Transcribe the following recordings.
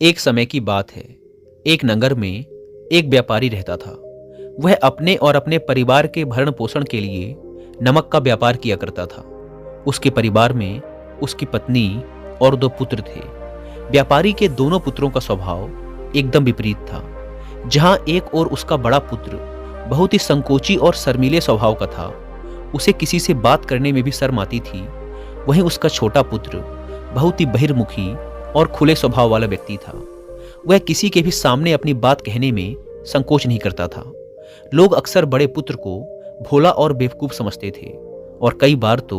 एक समय की बात है। एक नगर में एक व्यापारी रहता था। वह अपने और अपने परिवार के भरण पोषण के लिए नमक का व्यापार किया करता था। उसके परिवार में उसकी पत्नी और 2 पुत्र थे। व्यापारी के दोनों पुत्रों का स्वभाव एकदम विपरीत था। जहां एक और उसका बड़ा पुत्र बहुत ही संकोची और शर्मीले स्वभाव का था, उसे किसी से बात करने में भी शर्म आती थी, वहीं उसका छोटा पुत्र बहुत ही बहिर्मुखी और खुले स्वभाव वाला व्यक्ति था। वह किसी के भी सामने अपनी बात कहने में संकोच नहीं करता था। लोग अक्सर बड़े पुत्र को भोला और बेवकूफ समझते थे और कई बार तो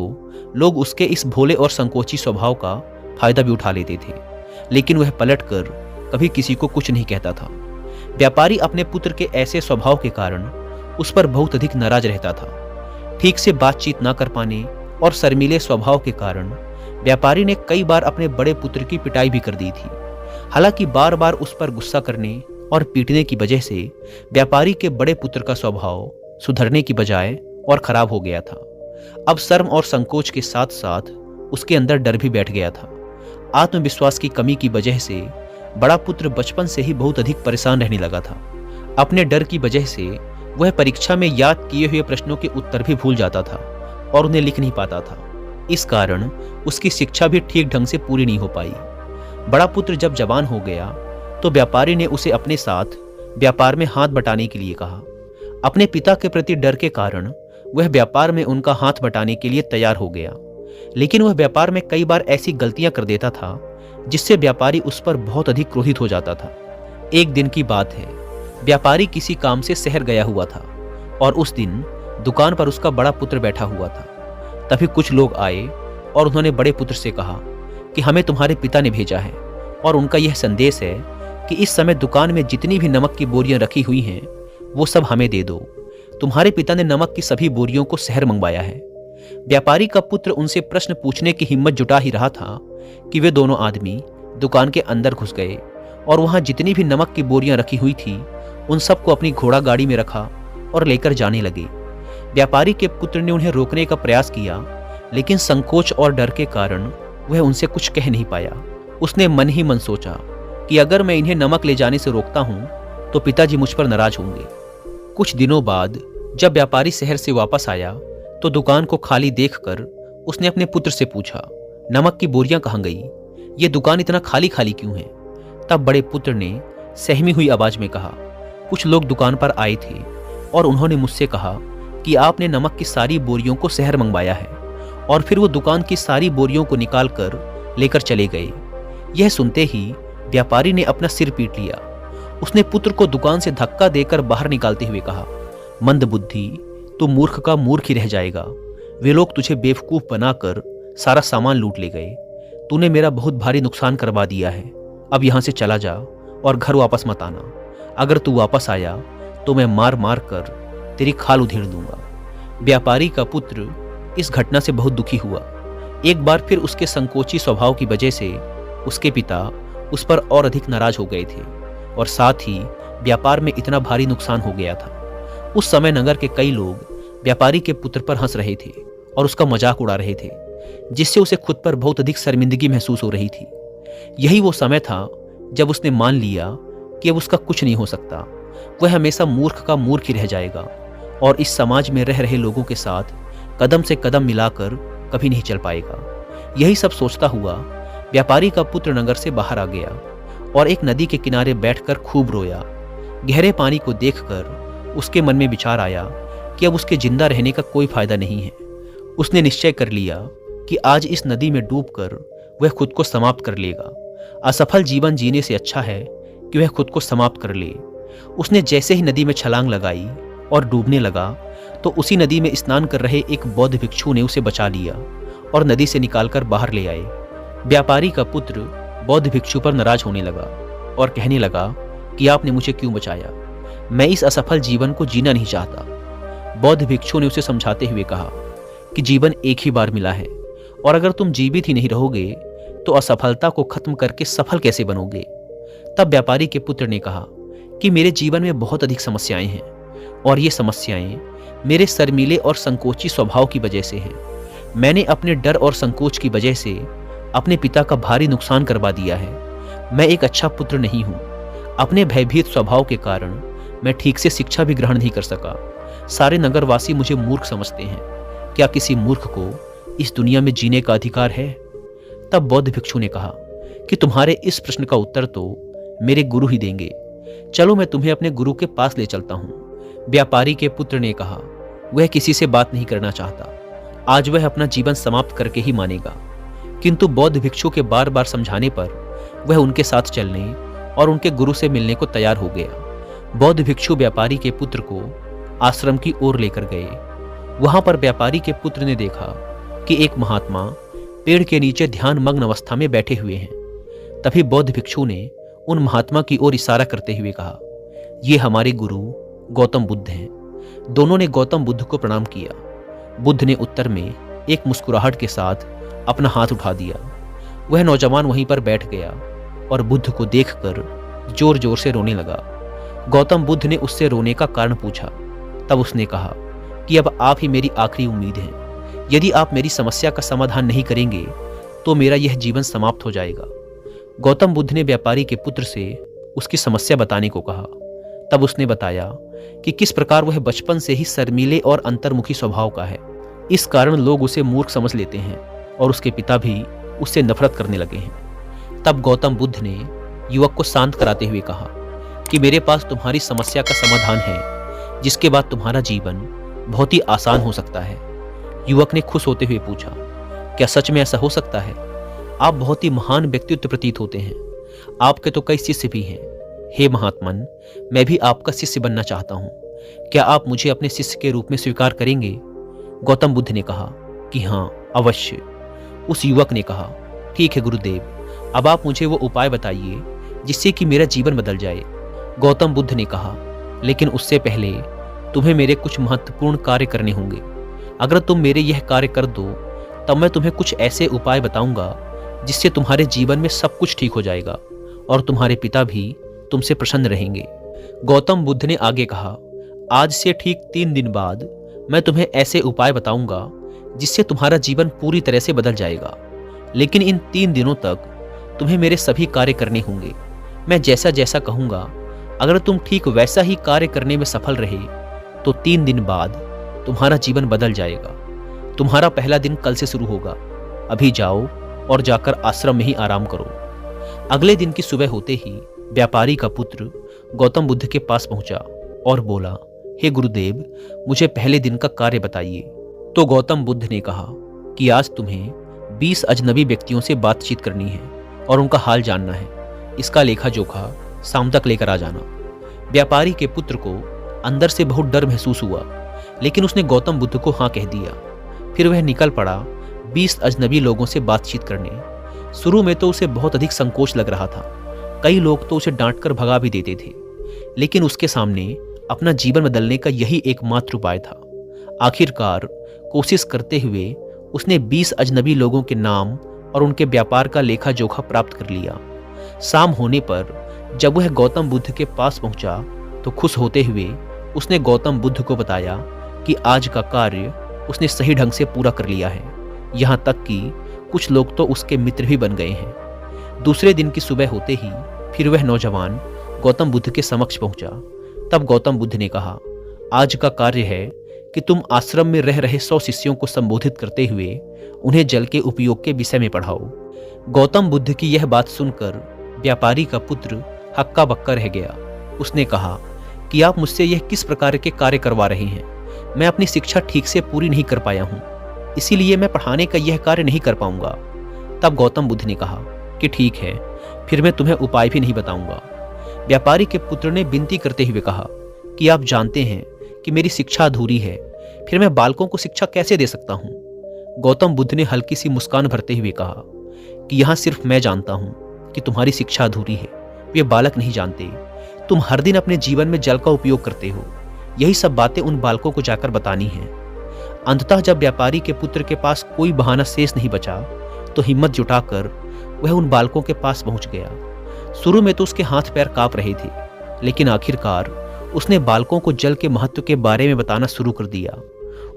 लोग उसके इस भोले और संकोची स्वभाव का फायदा भी उठा लेते थे, लेकिन वह पलटकर कभी किसी को कुछ नहीं कहता था। व्यापारी अपने पुत्र के ऐसे स्वभाव के कारण उस पर बहुत अधिक नाराज रहता था। ठीक से बातचीत ना कर पाने और शर्मीले स्वभाव के कारण व्यापारी ने कई बार अपने बड़े पुत्र की पिटाई भी कर दी थी। हालांकि बार बार उस पर गुस्सा करने और पीटने की वजह से व्यापारी के बड़े पुत्र का स्वभाव सुधरने की बजाय और खराब हो गया था। अब शर्म और संकोच के साथ साथ उसके अंदर डर भी बैठ गया था। आत्मविश्वास की कमी की वजह से बड़ा पुत्र बचपन से ही बहुत अधिक परेशान रहने लगा था। अपने डर की वजह से वह परीक्षा में याद किए हुए प्रश्नों के उत्तर भी भूल जाता था और उन्हें लिख नहीं पाता था। इस कारण उसकी शिक्षा भी ठीक ढंग से पूरी नहीं हो पाई। बड़ा पुत्र जब जवान हो गया तो व्यापारी ने उसे अपने साथ व्यापार में हाथ बटाने के लिए कहा। अपने पिता के प्रति डर के कारण वह व्यापार में उनका हाथ बटाने के लिए तैयार हो गया, लेकिन वह व्यापार में कई बार ऐसी गलतियां कर देता था जिससे व्यापारी उस पर बहुत अधिक क्रोधित हो जाता था। एक दिन की बात है, व्यापारी किसी काम से शहर गया हुआ था और उस दिन दुकान पर उसका बड़ा पुत्र बैठा हुआ था। तभी कुछ लोग आए और उन्होंने बड़े पुत्र से कहा कि हमें तुम्हारे पिता ने भेजा है और उनका यह संदेश है कि इस समय दुकान में जितनी भी नमक की बोरियां रखी हुई हैं वो सब हमें दे दो। तुम्हारे पिता ने नमक की सभी बोरियों को शहर मंगवाया है। व्यापारी का पुत्र उनसे प्रश्न पूछने की हिम्मत जुटा ही रहा था कि वे दोनों आदमी दुकान के अंदर घुस गए और वहां जितनी भी नमक की बोरियां रखी हुई थी उन सबको अपनी घोड़ा गाड़ी में रखा और लेकर जाने लगे। व्यापारी के पुत्र ने उन्हें रोकने का प्रयास किया, लेकिन संकोच और डर के कारण वह उनसे कुछ कह नहीं पाया। उसने मन ही मन सोचा कि अगर मैं इन्हें नमक ले जाने से रोकता हूं तो पिताजी मुझ पर नाराज होंगे। कुछ दिनों बाद जब व्यापारी शहर से वापस आया तो दुकान को खाली देखकर उसने अपने पुत्र से पूछा, नमक की बोरियां कहाँ गई? ये दुकान इतना खाली खाली क्यों है? तब बड़े पुत्र ने सहमी हुई आवाज में कहा, कुछ लोग दुकान पर आए थे और उन्होंने मुझसे कहा कि आपने नमक की सारी बोरियों को शहर मंगवाया है, और फिर वो दुकान की सारी बोरियों को निकाल कर लेकर चले गए। यह सुनते ही व्यापारी ने अपना सिर पीट लिया। उसने पुत्र को दुकान से धक्का देकर बाहर निकालते हुए कहा, मंदबुद्धि, तू मूर्ख का मूर्ख ही रह जाएगा। वे लोग तुझे बेवकूफ बनाकर सारा सामान लूट ले गए। तूने मेरा बहुत भारी नुकसान करवा दिया है। अब यहाँ से चला जा और घर वापस मत आना। अगर तू वापस आया तो मैं मार मार कर तेरी खाल उधेड़ दूंगा। व्यापारी का पुत्र इस घटना से बहुत दुखी हुआ। एक बार फिर उसके संकोची स्वभाव की वजह से उसके पिता उस पर और अधिक नाराज हो गए थे और साथ ही व्यापार में इतना भारी नुकसान हो गया था। उस समय नगर के कई लोग व्यापारी के पुत्र पर हंस रहे थे और उसका मजाक उड़ा रहे थे, जिससे उसे खुद पर बहुत अधिक शर्मिंदगी महसूस हो रही थी। यही वो समय था जब उसने मान लिया कि अब उसका कुछ नहीं हो सकता। वह हमेशा मूर्ख का मूर्ख ही रह जाएगा और इस समाज में रह रहे लोगों के साथ कदम से कदम मिलाकर कभी नहीं चल पाएगा। यही सब सोचता हुआ व्यापारी का पुत्र नगर से बाहर आ गया और एक नदी के किनारे बैठकर खूब रोया। गहरे पानी को देखकर उसके मन में विचार आया कि अब उसके जिंदा रहने का कोई फायदा नहीं है। उसने निश्चय कर लिया कि आज इस नदी में डूबकर वह खुद को समाप्त कर लेगा। असफल जीवन जीने से अच्छा है कि वह खुद को समाप्त कर ले। उसने जैसे ही नदी में छलांग लगाई और डूबने लगा तो उसी नदी में स्नान कर रहे एक बौद्ध भिक्षु ने उसे बचा लिया और नदी से निकालकर बाहर ले आए। व्यापारी का पुत्र बौद्ध भिक्षु पर नाराज होने लगा और कहने लगा कि आपने मुझे क्यों बचाया? मैं इस असफल जीवन को जीना नहीं चाहता। बौद्ध भिक्षु ने उसे समझाते हुए कहा कि जीवन एक ही बार मिला है और अगर तुम जीवित ही नहीं रहोगे तो असफलता को खत्म करके सफल कैसे बनोगे? तब व्यापारी के पुत्र ने कहा कि मेरे जीवन में बहुत अधिक समस्याएं हैं और ये समस्याएं मेरे शर्मीले और संकोची स्वभाव की वजह से हैं। मैंने अपने डर और संकोच की वजह से अपने पिता का भारी नुकसान करवा दिया है। मैं एक अच्छा पुत्र नहीं हूँ। अपने भयभीत स्वभाव के कारण मैं ठीक से शिक्षा भी ग्रहण नहीं कर सका। सारे नगरवासी मुझे मूर्ख समझते हैं। क्या किसी मूर्ख को इस दुनिया में जीने का अधिकार है? तब बौद्ध भिक्षु ने कहा कि तुम्हारे इस प्रश्न का उत्तर तो मेरे गुरु ही देंगे। चलो मैं तुम्हें अपने गुरु के पास ले चलता हूँ। व्यापारी के पुत्र ने कहा। वह किसी से बात नहीं करना चाहता। आज वह अपना जीवन समाप्त करके ही मानेगा। किंतु बौद्ध भिक्षु के बार बार समझाने पर वह उनके साथ चलने और उनके गुरु से मिलने को तैयार हो गया। बौद्ध भिक्षु व्यापारी के पुत्र को आश्रम की ओर लेकर गए। वहां पर व्यापारी के पुत्र ने देखा कि एक महात्मा पेड़ के नीचे ध्यान मग्न अवस्था में बैठे हुए हैं। तभी बौद्ध भिक्षु ने उन महात्मा की ओर इशारा करते हुए कहा, ये हमारे गुरु गौतम बुद्ध हैं। दोनों ने गौतम बुद्ध को प्रणाम किया। बुद्ध ने उत्तर में एक मुस्कुराहट के साथ अपना हाथ उठा दिया। वह नौजवान वहीं पर बैठ गया और बुद्ध को देखकर जोर जोर से रोने लगा। गौतम बुद्ध ने उससे रोने का कारण पूछा। तब उसने कहा कि अब आप ही मेरी आखिरी उम्मीद हैं। यदि आप मेरी समस्या का समाधान नहीं करेंगे तो मेरा यह जीवन समाप्त हो जाएगा। गौतम बुद्ध ने व्यापारी के पुत्र से उसकी समस्या बताने को कहा। तब उसने बताया कि किस प्रकार वह बचपन से ही शर्मीले और अंतर्मुखी स्वभाव का है। इस कारण लोग उसे मूर्ख समझ लेते हैं और उसके पिता भी उससे नफरत करने लगे हैं। तब गौतम बुद्ध ने युवक को शांत कराते हुए कहा कि मेरे पास तुम्हारी समस्या का समाधान है, जिसके बाद तुम्हारा जीवन बहुत ही आसान हो सकता है। युवक ने खुश होते हुए पूछा, क्या सच में ऐसा हो सकता है? आप बहुत ही महान व्यक्तित्व प्रतीत होते हैं। आपके तो कई शिष्य भी हैं। हे महात्मन, मैं भी आपका शिष्य बनना चाहता हूँ। क्या आप मुझे अपने शिष्य के रूप में स्वीकार करेंगे? गौतम बुद्ध ने कहा कि हाँ, अवश्य। उस युवक ने कहा, ठीक है गुरुदेव, अब आप मुझे वो उपाय बताइए जिससे कि मेरा जीवन बदल जाए। गौतम बुद्ध ने कहा, लेकिन उससे पहले तुम्हें मेरे कुछ महत्वपूर्ण कार्य करने होंगे। अगर तुम मेरे यह कार्य कर दो तब मैं तुम्हें कुछ ऐसे उपाय बताऊंगा जिससे तुम्हारे जीवन में सब कुछ ठीक हो जाएगा और तुम्हारे पिता भी तुमसे प्रसन्न रहेंगे। गौतम बुद्ध ने आगे कहा, आज से ठीक 3 दिन बाद मैं तुम्हें ऐसे उपाय बताऊंगा जिससे तुम्हारा जीवन पूरी तरह से बदल जाएगा। लेकिन इन 3 दिनों तक तुम्हें मेरे सभी कार्य करने होंगे। मैं जैसा जैसा कहूंगा, अगर तुम ठीक वैसा ही कार्य करने में सफल रहे तो 3 दिन बाद तुम्हारा जीवन बदल जाएगा। तुम्हारा पहला दिन कल से शुरू होगा। अभी जाओ और जाकर आश्रम में ही आराम करो। अगले दिन की सुबह होते ही व्यापारी का पुत्र गौतम बुद्ध के पास पहुंचा और बोला, हे गुरुदेव, मुझे पहले दिन का कार्य बताइए। तो गौतम बुद्ध ने कहा कि आज तुम्हें 20 अजनबी व्यक्तियों से बातचीत करनी है और उनका हाल जानना है। इसका लेखा जोखा शाम तक लेकर आ जाना। व्यापारी के पुत्र को अंदर से बहुत डर महसूस हुआ, लेकिन उसने गौतम बुद्ध को हाँ कह दिया। फिर वह निकल पड़ा 20 अजनबी लोगों से बातचीत करने। शुरू में तो उसे बहुत अधिक संकोच लग रहा था। कई लोग तो उसे डांटकर भगा भी देते थे, लेकिन उसके सामने अपना जीवन बदलने का यही एकमात्र उपाय था। आखिरकार कोशिश करते हुए उसने 20 अजनबी लोगों के नाम और उनके व्यापार का लेखा जोखा प्राप्त कर लिया। शाम होने पर जब वह गौतम बुद्ध के पास पहुंचा तो खुश होते हुए उसने गौतम बुद्ध को बताया कि आज का कार्य उसने सही ढंग से पूरा कर लिया है। यहाँ तक कि कुछ लोग तो उसके मित्र भी बन गए हैं। दूसरे दिन की सुबह होते ही फिर वह नौजवान गौतम बुद्ध के समक्ष पहुंचा। तब गौतम बुद्ध ने कहा, आज का कार्य है कि तुम आश्रम में रह रहे 100 शिष्यों को संबोधित करते हुए उन्हें जल के उपयोग के विषय में पढ़ाओ। गौतम बुद्ध की यह बात सुनकर व्यापारी का पुत्र हक्का बक्का रह गया। उसने कहा कि आप मुझसे यह किस प्रकार के कार्य करवा रहे हैं? मैं अपनी शिक्षा ठीक से पूरी नहीं कर पाया हूँ, इसीलिए मैं पढ़ाने का यह कार्य नहीं कर पाऊंगा। तब गौतम बुद्ध ने कहा कि ठीक है, फिर मैं तुम्हें उपाय भी नहीं बताऊंगा। व्यापारी के पुत्र ने विनती करते हुए कहा कि आप जानते हैं कि मेरी शिक्षा अधूरी है, फिर मैं बालकों को शिक्षा कैसे दे सकता हूँ? गौतम बुद्ध ने हल्की सी मुस्कान भरते हुए कहा कि यहाँ सिर्फ मैं जानता हूँ कि तुम्हारी शिक्षा अधूरी है, वे बालक नहीं जानते। तुम हर दिन अपने जीवन में जल का उपयोग करते हो, यही सब बातें उन बालकों को जाकर बतानी हैं। अंततः जब व्यापारी के पुत्र के पास कोई बहाना शेष नहीं बचा तो हिम्मत जुटाकर वह उन बालकों के पास पहुंच गया। शुरू में तो उसके हाथ पैर कांप रहे थे, लेकिन आखिरकार उसने बालकों को जल के महत्व के बारे में बताना शुरू कर दिया।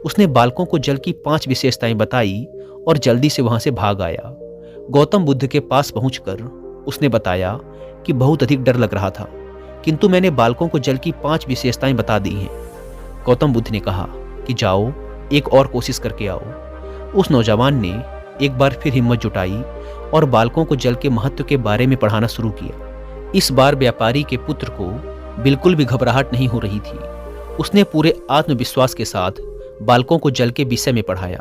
उसने बालकों को जल की 5 विशेषताएं बताई और जल्दी से वहां से भाग आया। गौतम बुद्ध के पास पहुंचकर उसने बताया कि बहुत अधिक डर लग रहा था, किंतु मैंने बालकों को जल की 5 विशेषताएं बता दी हैं। गौतम बुद्ध ने कहा कि जाओ, एक और कोशिश करके आओ। उस नौजवान ने एक बार फिर हिम्मत जुटाई और बालकों को जल के महत्व के बारे में पढ़ाना शुरू किया। इस बार व्यापारी के पुत्र को बिल्कुल भी घबराहट नहीं हो रही थी। उसने पूरे आत्मविश्वास के साथ बालकों को जल के विषय में पढ़ाया।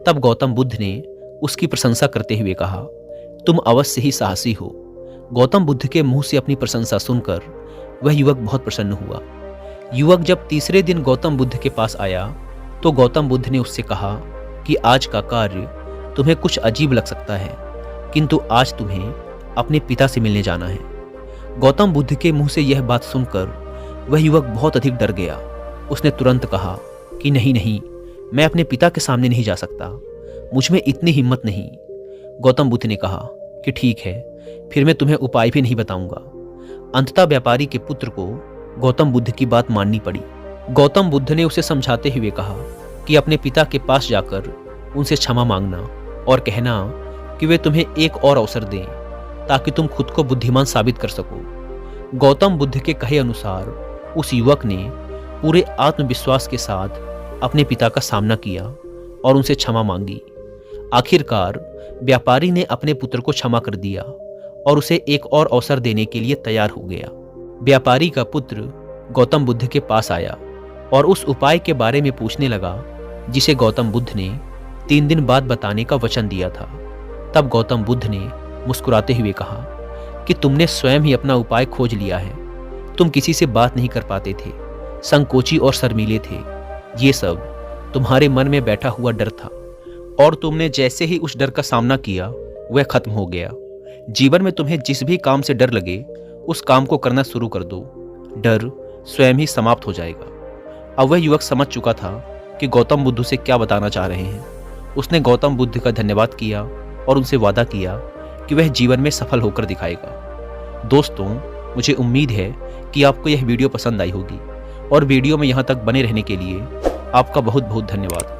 तब गौतम बुद्ध ने उसकी प्रशंसा करते हुए कहा, तुम अवश्य ही साहसी हो। गौतम बुद्ध के मुंह से अपनी प्रशंसा सुनकर वह युवक बहुत प्रसन्न हुआ। युवक जब तीसरे दिन गौतम बुद्ध के पास आया तो गौतम बुद्ध ने उससे कहा कि आज का कार्य तुम्हें कुछ अजीब लग सकता है, किंतु आज तुम्हें अपने पिता से मिलने जाना है। गौतम बुद्ध के मुंह से यह बात सुनकर वह युवक बहुत अधिक डर गया। उसने तुरंत कहा कि नहीं नहीं, मैं अपने पिता के सामने नहीं जा सकता, मुझ में इतनी हिम्मत नहीं। गौतम बुद्ध ने कहा कि ठीक है, फिर मैं तुम्हें उपाय भी नहीं बताऊंगा। अंततः व्यापारी के पुत्र को गौतम बुद्ध की बात माननी पड़ी। गौतम बुद्ध ने उसे समझाते हुए कहा कि अपने पिता के पास जाकर उनसे क्षमा मांगना और कहना कि वे तुम्हें एक और अवसर दें ताकि तुम खुद को बुद्धिमान साबित कर सको। गौतम बुद्ध के कहे अनुसार उस युवक ने पूरे आत्मविश्वास के साथ अपने पिता का सामना किया और उनसे क्षमा मांगी। आखिरकार व्यापारी ने अपने पुत्र को क्षमा कर दिया और उसे एक और अवसर देने के लिए तैयार हो गया। व्यापारी का पुत्र गौतम बुद्ध के पास आया और उस उपाय के बारे में पूछने लगा जिसे गौतम बुद्ध ने 3 दिन बाद बताने का वचन दिया था। तब गौतम बुद्ध ने मुस्कुराते हुए कहा कि तुमने स्वयं ही अपना उपाय खोज लिया है। तुम किसी से बात नहीं कर पाते थे, संकोची और शर्मीले थे। ये सब तुम्हारे मन में बैठा हुआ डर था और तुमने जैसे ही उस डर का सामना किया वह खत्म हो गया। जीवन में तुम्हें जिस भी काम से डर लगे उस काम को करना शुरू कर दो, डर स्वयं ही समाप्त हो जाएगा। अब वह युवक समझ चुका था कि गौतम बुद्ध से क्या बताना चाह रहे हैं। उसने गौतम बुद्ध का धन्यवाद किया और उनसे वादा किया कि वह जीवन में सफल होकर दिखाएगा। दोस्तों, मुझे उम्मीद है कि आपको यह वीडियो पसंद आई होगी और वीडियो में यहाँ तक बने रहने के लिए आपका बहुत बहुत धन्यवाद।